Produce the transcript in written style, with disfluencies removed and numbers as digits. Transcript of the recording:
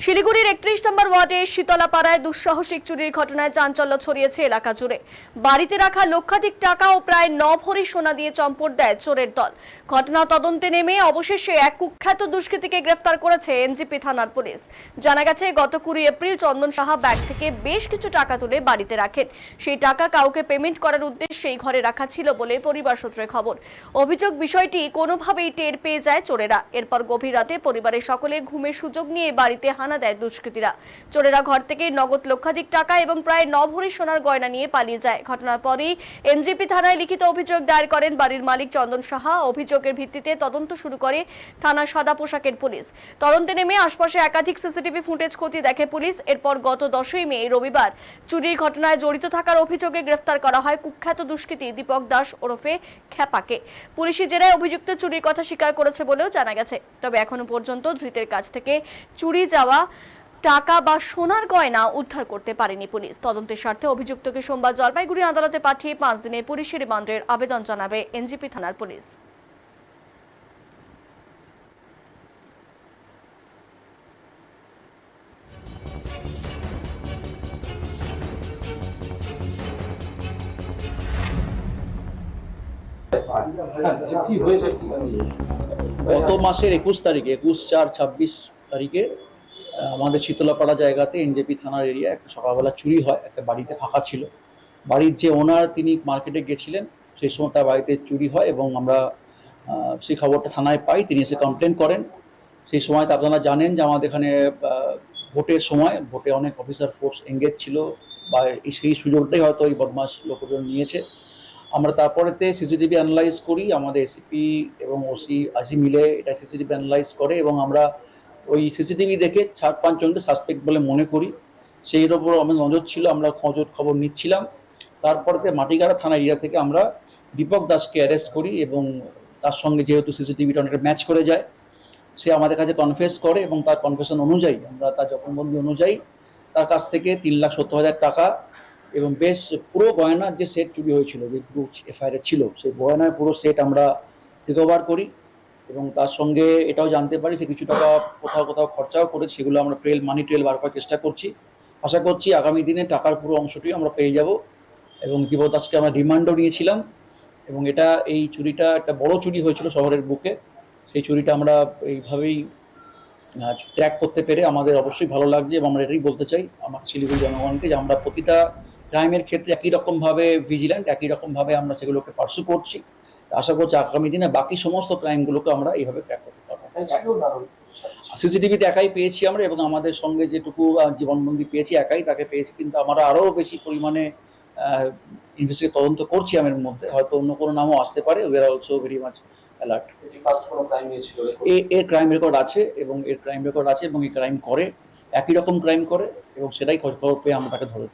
শিলিগুড়ির ৩১ নম্বর ওয়ার্ডে শীতলাপাড়ায় দুঃসাহসিক চুরির ঘটনায় চাঞ্চল্য ছড়িয়েছে এলাকা জুড়ে। বাড়িতে রাখা লক্ষাধিক টাকা ও প্রায় ৯ ভরি সোনা দিয়ে চম্পট দেয় চোরের দল। ঘটনা তদন্তে নেমে অবশেষে এক কুখ্যাত দুষ্কৃতীকে গ্রেফতার করেছে এনজিপি থানার পুলিশ। জানা গেছে, গত ২০ এপ্রিল চন্দন সাহা ব্যাগ থেকে বেশ কিছু টাকা তুলে বাড়িতে রাখেন। সেই টাকা কাউকে পেমেন্ট করার উদ্দেশ্যেই ঘরে রাখা ছিল বলে পরিবার সূত্রে খবর। অভিযোগ, বিষয়টি কোনোভাবেই টের পেয়ে যায় চোরেরা। এরপর গভীর রাতে পরিবারের সকলের ঘুমের সুযোগ নিয়ে বাড়িতে হানা দেয় দুষ্কৃতীরা। চোরেরা ঘর থেকে নগদ লক্ষাধিক টাকা এবং প্রায় ৯ ভরি সোনার গয়না নিয়ে পালিয়ে যায়। ঘটনার পরই এনজিপি থানায় লিখিত অভিযোগ দায়ের করেন বাড়ির মালিক চন্দন সাহা। অভিযোগের ভিত্তিতে তদন্ত শুরু করে থানার সাদা পোশাকের পুলিশ। তদন্তে নেমে আশপাশে একাধিক সিসিটিভি ফুটেজ খতিয়ে দেখে পুলিশ। এরপর গত ১০ই মে রবিবার চুরির ঘটনায় জড়িত থাকার অভিযোগে গ্রেফতার করা হয় কুখ্যাত দুষ্কৃতী দীপক দাস ওরফে খ্যাপাকে। পুলিশি জেরায় অভিযুক্ত চুরির কথা স্বীকার করেছে বলেও জানা গেছে। তবে এখনো পর্যন্ত ধৃতের কাছ থেকে চুরি যাওয়া টাকা বা সোনার গয়না উদ্ধার করতে পারেনি পুলিশ। তদন্তের স্বার্থে অভিযুক্তকে সোমবার জলপাইগুড়ি আদালতে পাঠিয়ে ৫ দিনের পুলিশি রিমান্ডের আবেদন জানাবে এনজিপি থানার পুলিশ। গত মাসের ২১ তারিখে ২১/৪/২৬ তারিখে আমাদের শীতলাপাড়া জায়গাতে এনজেপি থানার এরিয়া একটা সকালবেলা চুরি হয়। একটা বাড়িতে ফাঁকা ছিল, বাড়ির যে ওনার তিনি মার্কেটে গেছিলেন, সেই সময় তার বাড়িতে চুরি হয় এবং আমরা সেই খবরটা থানায় পাই। তিনি এসে কমপ্লেন করেন। সেই সময় তো আপনারা জানেন যে আমাদের এখানে ভোটের সময় ভোটে অনেক অফিসার ফোর্স এঙ্গেজ ছিল, বা সেই সুযোগটাই হয়তো এই বদমাশ লোকজন নিয়েছে। আমরা তারপরেতে সিসিটিভি অ্যানালাইজ করি, আমাদের এসিপি এবং আইসি মিলে এটা সিসিটিভি অ্যানালাইজ করে এবং আমরা ওই সিসিটিভি দেখে ৪-৫ জনকে সাসপেক্ট বলে মনে করি। সেই ওপর আমার নজর ছিল, আমরা খবর নিচ্ছিলাম। তারপরেতে মাটিগাড়া থানা এরিয়া থেকে আমরা দীপক দাসকে অ্যারেস্ট করি এবং তার সঙ্গে যেহেতু সিসিটিভিটা অনেকটা ম্যাচ করে যায়, সে আমাদের কাছে কনফেস করে এবং তার কনফেশন অনুযায়ী আমরা তার জবানবন্দি অনুযায়ী তার কাছ থেকে ৩,৭০,০০০ টাকা এবং বেশ পুরো গয়নার যে সেট চুরি হয়েছিল, যে পুরো এফআইআর ছিল, সেই গয়নার পুরো সেট আমরা রিকভার করি এবং তার সঙ্গে এটাও জানতে পারি সে কিছু টাকা কোথাও খরচাও করে, সেগুলো আমরা মানি ট্রেল বার করার চেষ্টা করছি। আশা করছি আগামী দিনে টাকার পুরো অংশটি আমরা পেয়ে যাব। এবং দীপক দাসকে আমরা রিমান্ডও নিয়েছিলাম এবং এই চুরিটা একটা বড় চুরি হয়েছিল শহরের বুকে। সেই চুরিটা আমরা এইভাবেই ট্র্যাক করতে পেরে আমাদের অবশ্যই ভালো লাগছে এবং আমরা এটাই বলতে চাই আমার শিলিগুড়ি জনগণকে যে আমরা প্রতিটা ক্রাইমের ক্ষেত্রে একই রকমভাবে ভিজিল্যান্ট, একই রকমভাবে আমরা সেগুলোকে পার্সু করছি। আশা করছি আগামী দিনে বাকি সমস্ত ক্রাইমগুলোকে আমরা এইভাবে ট্র্যাক করতে পারবো। সিসিটিভিতে একাই পেয়েছি আমরা এবং আমাদের সঙ্গে যেটুকু জীবনবন্দি পেয়েছি একাই তাকে পেয়েছি, কিন্তু আমরা আরও বেশি পরিমাণে ইনভেস্টিগেট তদন্ত করছি। আমার মধ্যে হয়তো অন্য কোনো নামও আসতে পারে। We are also very much alert. এর ক্রাইম রেকর্ড আছে এবং এই ক্রাইম করে, একই রকম ক্রাইম করে এবং সেটাই খবর পেয়ে আমরা তাকে ধরে